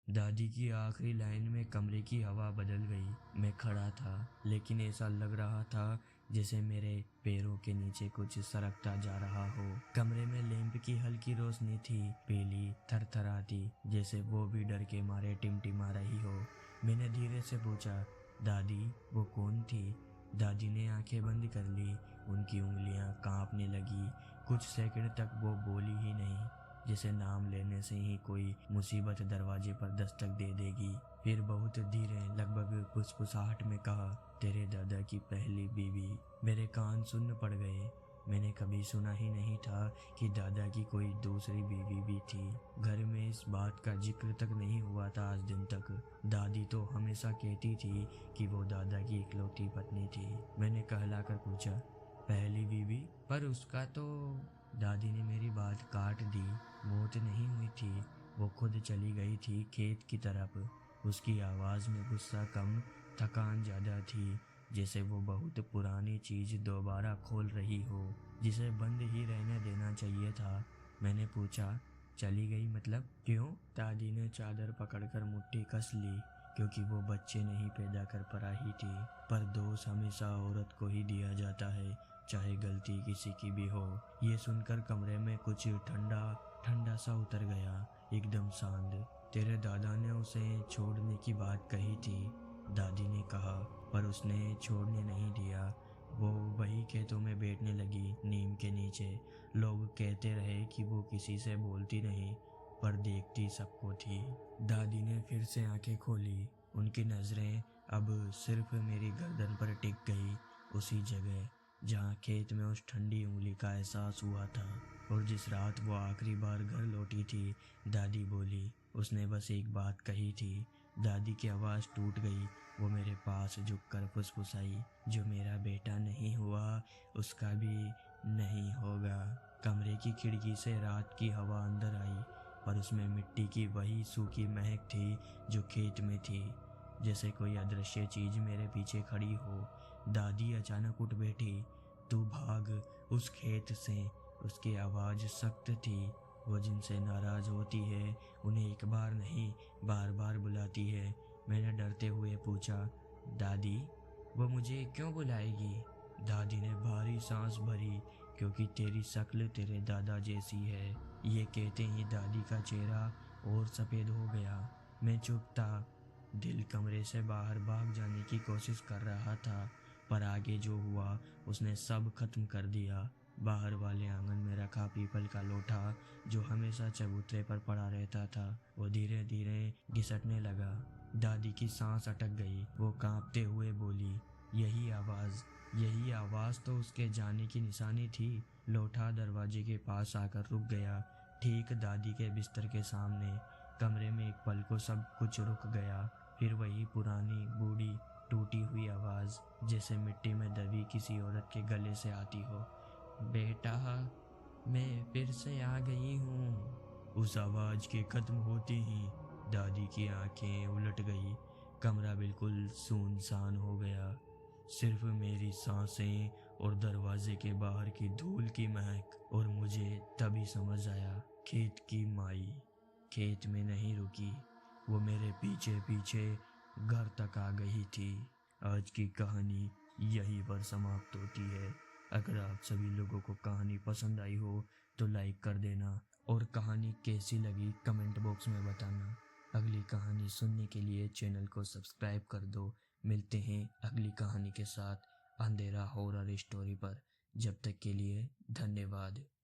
दादी की आखिरी लाइन में कमरे की हवा बदल गई। मैं खड़ा था, लेकिन ऐसा लग रहा था जैसे मेरे पैरों के नीचे कुछ सरकता जा रहा हो। कमरे में लैंप की हल्की रोशनी थी, पीली, थरथराती, जैसे वो भी डर के मारे टिमटिमा रही हो। मैंने धीरे से पूछा, दादी वो कौन थी? दादी ने आंखें बंद कर ली, उनकी उंगलियां कांपने लगी। कुछ सेकंड तक वो बोली ही नहीं, जैसे नाम लेने से ही कोई मुसीबत दरवाजे पर दस्तक दे देगी। फिर बहुत धीरे, लगभग फुसफुसाहट में कहा, तेरे दादा की पहली बीवी। मेरे कान सुन्न पड़ गए। मैंने कभी सुना ही नहीं था कि दादा की कोई दूसरी बीवी भी थी। घर में इस बात का जिक्र तक नहीं हुआ था आज दिन तक। दादी तो हमेशा कहती थी कि वो दादा की इकलौती पत्नी थी। मैंने कहलाकर पूछा, पहली बीवी? पर उसका तो। दादी ने मेरी बात काट दी। मौत नहीं हुई थी, वो खुद चली गई थी खेत की तरफ। उसकी आवाज में गुस्सा कम, थकान ज्यादा थी, जैसे वो बहुत पुरानी चीज दोबारा खोल रही हो, जिसे बंद ही रहने देना चाहिए था। मैंने पूछा, चली गई मतलब क्यों? दादी ने चादर पकड़कर मुट्ठी कस ली। क्योंकि वो बच्चे नहीं पैदा कर पा रही थी। पर दोष हमेशा औरत को ही दिया जाता है, चाहे गलती किसी की भी हो। ये सुनकर कमरे में कुछ ठंडा ठंडा सा उतर गया, एकदम शांत। तेरे दादा ने उसे छोड़ने की बात कही थी, दादी ने कहा, पर उसने छोड़ने नहीं दिया। वो वही खेतों में बैठने लगी, नीम के नीचे। लोग कहते रहे कि वो किसी से बोलती नहीं, पर देखती सबको थी। दादी ने फिर से आंखें खोली। उनकी नजरें अब सिर्फ मेरी गर्दन पर टिक गई, उसी जगह जहाँ खेत में उस ठंडी उंगली का एहसास हुआ था। और जिस रात वो आखिरी बार घर लौटी थी, दादी बोली, उसने बस एक बात कही थी। दादी की आवाज टूट गई। वो मेरे पास झुककर फुसफुसाई, जो मेरा बेटा नहीं हुआ, उसका भी नहीं होगा। कमरे की खिड़की से रात की हवा अंदर आई, पर उसमें मिट्टी की वही सूखी महक थी जो खेत में थी, जैसे कोई अदृश्य चीज मेरे पीछे खड़ी हो। दादी अचानक उठ बैठी, तू भाग उस खेत से। उसकी आवाज सख्त थी। वो जिनसे नाराज होती है उन्हें एक बार नहीं, बार बार बुलाती है। मैंने डरते हुए पूछा, दादी वो मुझे क्यों बुलाएगी? दादी ने भारी सांस भरी, क्योंकि तेरी शक्ल तेरे दादा जैसी है। ये कहते ही दादी का चेहरा और सफेद हो गया। मैं चुप था, दिल कमरे से बाहर भाग जाने की कोशिश कर रहा था, पर आगे जो हुआ उसने सब खत्म कर दिया। बाहर वाले आंगन में रखा पीपल का लोटा, जो हमेशा चबूतरे पर पड़ा रहता था, वो धीरे धीरे घिसटने लगा। दादी की सांस अटक गई। वो कांपते हुए बोली, यही आवाज तो उसके जाने की निशानी थी। लोटा दरवाजे के पास आकर रुक गया, ठीक दादी के बिस्तर के सामने। कमरे में एक पल को सब कुछ रुक गया। फिर वही पुरानी, बूढ़ी, टूटी हुई आवाज, जैसे मिट्टी में दबी किसी औरत के गले से आती हो, बेटा मैं फिर से आ गई हूँ। उस आवाज के खत्म होते ही दादी की आंखें उलट गई। कमरा बिल्कुल सुनसान हो गया। सिर्फ मेरी सांसें और दरवाजे के बाहर की धूल की महक। और मुझे तभी समझ आया, खेत की माई खेत में नहीं रुकी, वो मेरे पीछे पीछे घर तक आ गई थी। आज की कहानी यहीं पर समाप्त होती है। अगर आप सभी लोगों को कहानी पसंद आई हो तो लाइक कर देना, और कहानी कैसी लगी कमेंट बॉक्स में बताना। अगली कहानी सुनने के लिए चैनल को सब्सक्राइब कर दो। मिलते हैं अगली कहानी के साथ अंधेरा हॉरर स्टोरी पर। जब तक के लिए धन्यवाद।